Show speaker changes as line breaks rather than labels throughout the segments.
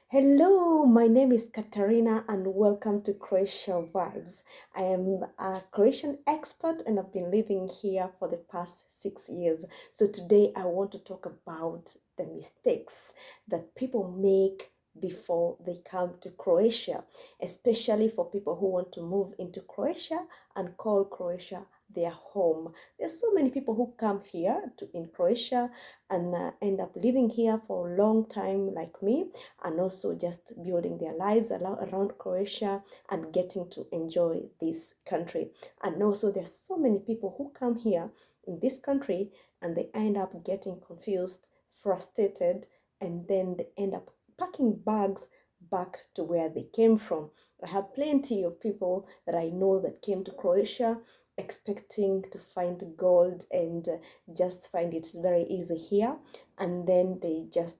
Hello, my name is Katarina and welcome to Croatia Vibes. I am a Croatian expert and I've been living here for the past 6 years. So today I want to talk about the mistakes that people make before they come to Croatia, especially for people who want to move into Croatia and call Croatia their home. There's so many people who come here in Croatia and end up living here for a long time like me, and also just building their lives around Croatia and getting to enjoy this country. And also there's so many people who come here in this country and they end up getting confused, frustrated, and then they end up packing bags back to where they came from. I have plenty of people that I know that came to Croatia expecting to find gold and just find it very easy here, and then they just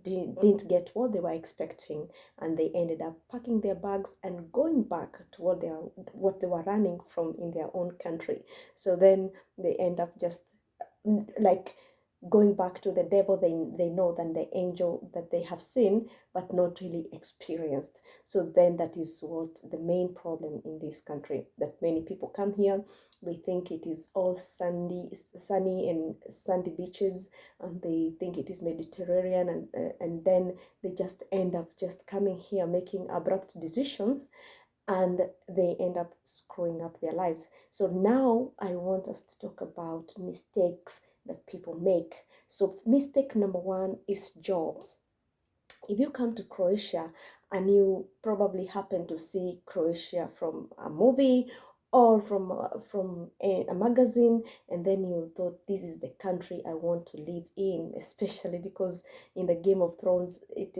didn't get what they were expecting, and they ended up packing their bags and going back to what they were running from in their own country. So then they end up just like going back to the devil they know than the angel that they have seen but not really experienced. So then that is what the main problem in this country, that many people come here, they think it is all sunny and sandy beaches, and they think it is Mediterranean, and then they just end up just coming here making abrupt decisions, and they end up screwing up their lives. So now I want us to talk about mistakes that people make. So mistake number one is jobs. If you come to Croatia and you probably happen to see Croatia from a movie or from a magazine, and then you thought this is the country I want to live in, especially because in the Game of Thrones it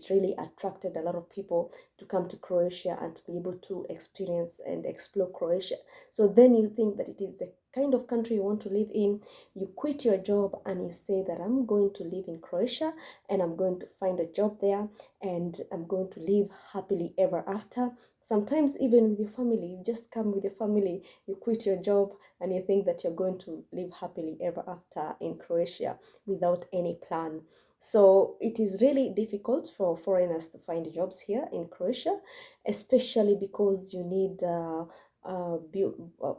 really attracted a lot of people to come to Croatia and to be able to experience and explore Croatia. So then you think that it is the kind of country you want to live in. You quit your job and you say that I'm going to live in Croatia and I'm going to find a job there and I'm going to live happily ever after. Sometimes even with your family, you just come with your family, you quit your job and you think that you're going to live happily ever after in Croatia without any plan. So it is really difficult for foreigners to find jobs here in Croatia, especially because you need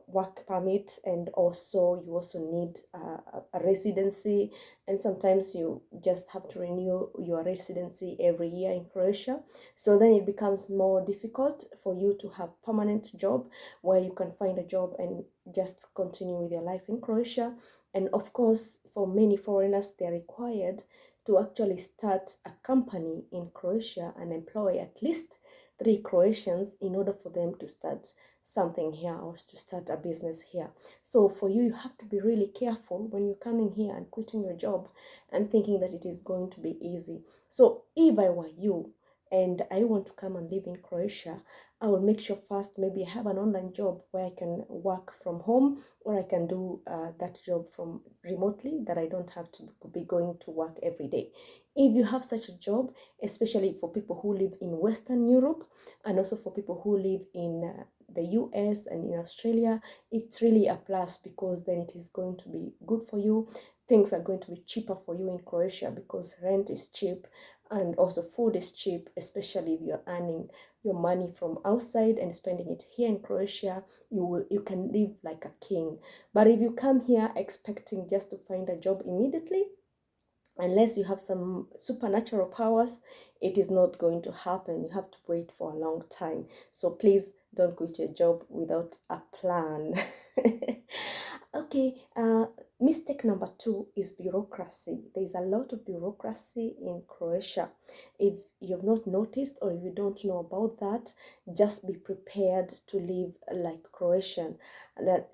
work permit, and also you also need a residency, and sometimes you just have to renew your residency every year in Croatia. So then it becomes more difficult for you to have permanent job where you can find a job and just continue with your life in Croatia. And of course, for many foreigners, they're required to actually start a company in Croatia and employ at least 3 Croatians in order for them to start something here or to start a business here. So for you, you have to be really careful when you're coming here and quitting your job and thinking that it is going to be easy. So if I were you and I want to come and live in Croatia, I will make sure first maybe I have an online job where I can work from home, or I can do that job from remotely, that I don't have to be going to work every day. If you have such a job, especially for people who live in Western Europe and also for people who live in the US and in Australia, it's really a plus, because then it is going to be good for you. Things are going to be cheaper for you in Croatia because rent is cheap and also food is cheap, especially if you're earning your money from outside and spending it here in Croatia. You can live like a king. But if you come here expecting just to find a job immediately, unless you have some supernatural powers, it is not going to happen. You have to wait for a long time. So please don't quit your job without a plan. Okay, mistake number two is bureaucracy. There's a lot of bureaucracy in Croatia. If you've not noticed or if you don't know about that, just be prepared to live like Croatian.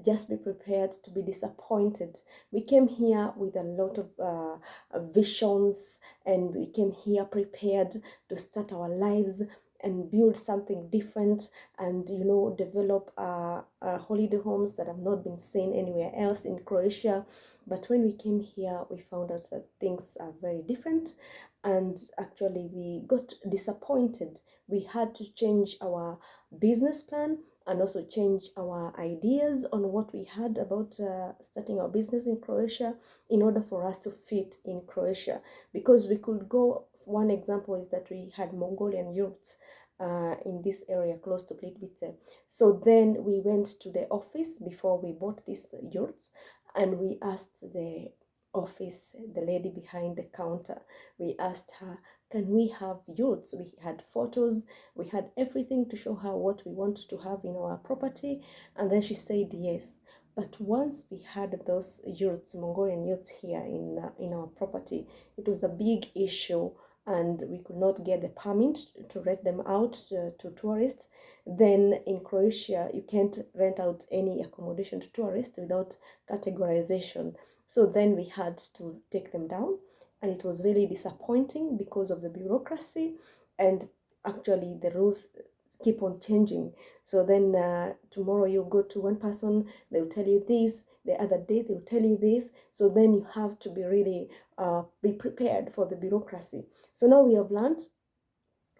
Just be prepared to be disappointed. We came here with a lot of visions, and we came here prepared to start our lives and build something different, and develop holiday homes that have not been seen anywhere else in Croatia. But when we came here, we found out that things are very different, and actually we got disappointed. We had to change our business plan and also change our ideas on what we had about starting our business in Croatia in order for us to fit in Croatia, because we could go one example is that we had Mongolian youths in this area close to Plitvice. So then we went to the office before we bought these yurts, and we asked the office, the lady behind the counter, we asked her, can we have yurts? We had photos, we had everything to show her what we want to have in our property, and then she said yes. But once we had those yurts, Mongolian yurts here in our property, it was a big issue, and we could not get the permit to rent them out to tourists. Then in Croatia, you can't rent out any accommodation to tourists without categorization. So then we had to take them down, and it was really disappointing because of the bureaucracy, and actually the rules keep on changing. So then tomorrow you go to one person, they will tell you this, the other day they will tell you this. So then you have to be really be prepared for the bureaucracy. So now we have learned,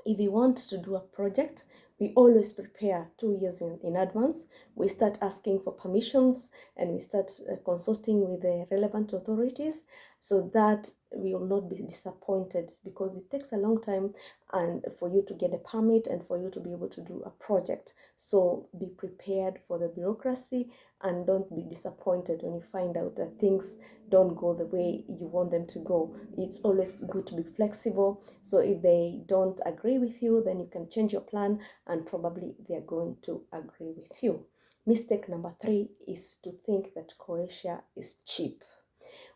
if we want to do a project, we always prepare 2 years in advance. We start asking for permissions, and we start consulting with the relevant authorities, so that we will not be disappointed, because it takes a long time and for you to get a permit and for you to be able to do a project. So be prepared for the bureaucracy, and don't be disappointed when you find out that things don't go the way you want them to go. It's always good to be flexible. So if they don't agree with you, then you can change your plan, and probably they're going to agree with you. Mistake number 3 is to think that Croatia is cheap.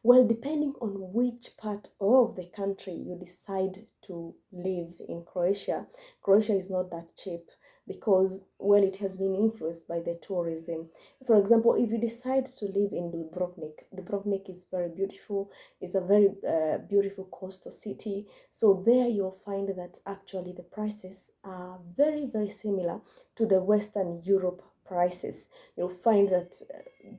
Well, depending on which part of the country you decide to live in Croatia, Croatia is not that cheap, because, well, it has been influenced by the tourism. For example, if you decide to live in Dubrovnik, Dubrovnik is very beautiful. It's a very beautiful coastal city. So there you'll find that actually the prices are very, very similar to the Western Europe prices. You'll find that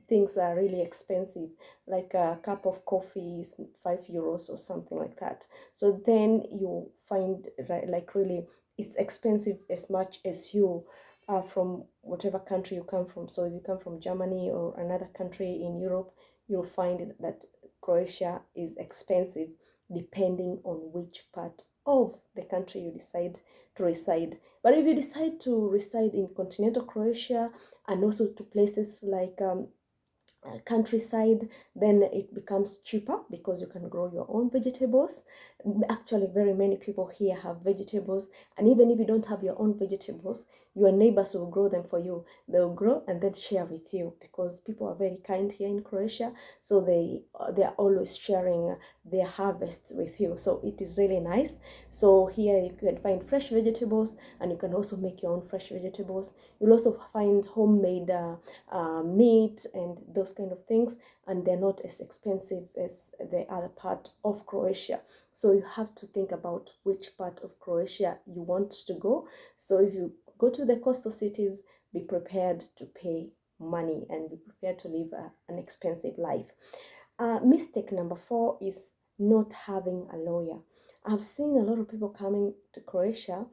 things are really expensive, like a cup of coffee is €5 or something like that. So then you find, like, really it's expensive as much as you are from whatever country you come from. So if you come from Germany or another country in Europe, you'll find that Croatia is expensive, depending on which part of the country you decide to reside. But if you decide to reside in continental Croatia, and also to places like countryside, then it becomes cheaper, because you can grow your own vegetables. Actually, very many people here have vegetables, and even if you don't have your own vegetables, your neighbors will grow them for you. They'll grow and then share with you, because people are very kind here in Croatia. So they are always sharing their harvests with you. So it is really nice. So here you can find fresh vegetables, and you can also make your own fresh vegetables. You'll also find homemade meat and those kind of things, and they're not as expensive as the other part of Croatia. So you have to think about which part of Croatia you want to go. So if you go to the coastal cities, be prepared to pay money and be prepared to live an expensive life. Mistake number 4 is not having a lawyer. I've seen a lot of people coming to Croatia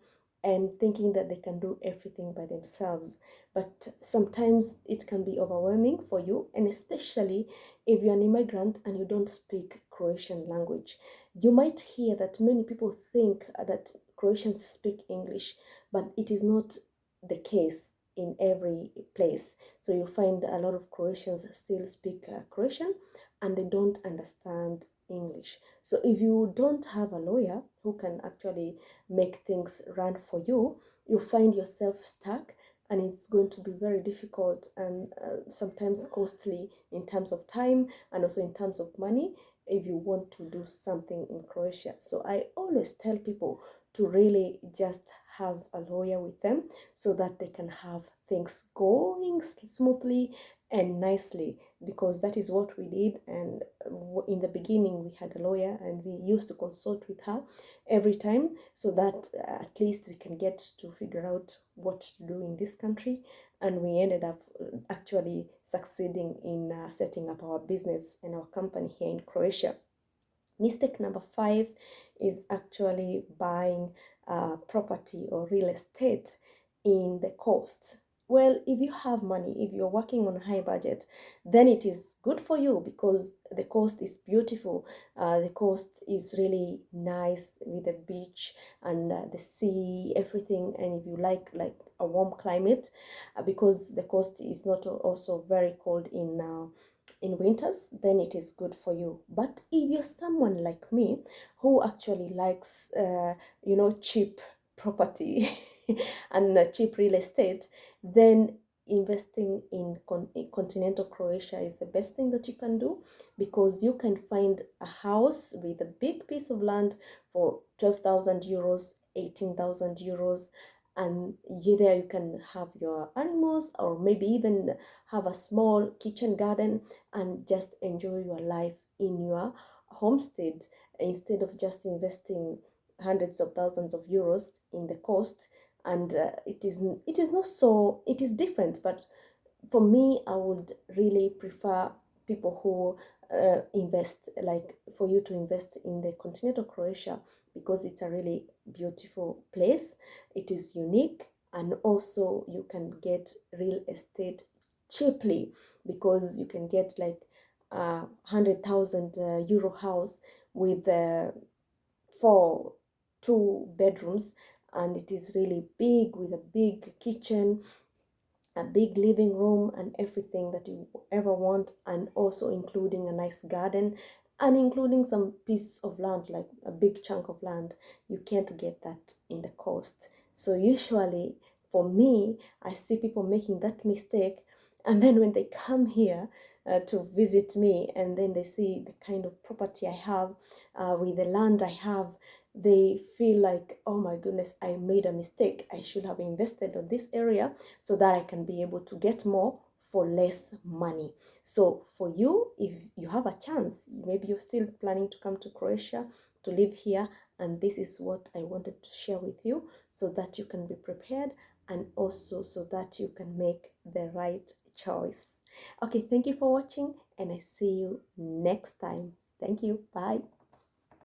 and thinking that they can do everything by themselves. But sometimes it can be overwhelming for you, and especially if you're an immigrant and you don't speak Croatian language. You might hear that many people think that Croatians speak English, but it is not the case in every place. So you find a lot of Croatians still speak Croatian, and they don't understand English. So if you don't have a lawyer who can actually make things run for you, you find yourself stuck, and it's going to be very difficult and sometimes costly in terms of time and also in terms of money if you want to do something in Croatia. So I always tell people to really just have a lawyer with them, so that they can have things going smoothly and nicely, because that is what we did. And in the beginning we had a lawyer, and we used to consult with her every time, so that at least we can get to figure out what to do in this country. And we ended up actually succeeding in setting up our business and our company here in Croatia. Mistake number 5 is actually buying property or real estate in the coast. Well, if you have money, if you're working on a high budget, then it is good for you because the coast is beautiful. The coast is really nice with the beach and the sea, everything. And if you like a warm climate, because the coast is not also very cold in winters, then it is good for you. But if you're someone like me who actually likes cheap property and cheap real estate, then investing in continental Croatia is the best thing that you can do, because you can find a house with a big piece of land for 12,000 euros, 18,000 euros, and there you can have your animals, or maybe even have a small kitchen garden and just enjoy your life in your homestead, instead of just investing hundreds of thousands of euros in the coast. And it is not so, it is different, but for me, I would really prefer people who invest, like for you to invest in the continental Croatia, because it's a really beautiful place. It is unique, and also you can get real estate cheaply, because you can get like a 100,000 euro house with four two bedrooms, and it is really big with a big kitchen, a big living room, and everything that you ever want, and also including a nice garden, and including some piece of land, like a big chunk of land. You can't get that in the coast. So usually for me, I see people making that mistake, and then when they come here to visit me, and then they see the kind of property I have, with the land I have, they feel like, oh my goodness, I made a mistake. I should have invested on this area so that I can be able to get more for less money. So for you, if you have a chance, maybe you're still planning to come to Croatia to live here, and this is what I wanted to share with you, so that you can be prepared, and also so that you can make the right choice. Okay, thank you for watching, and I see you next time. Thank you. Bye.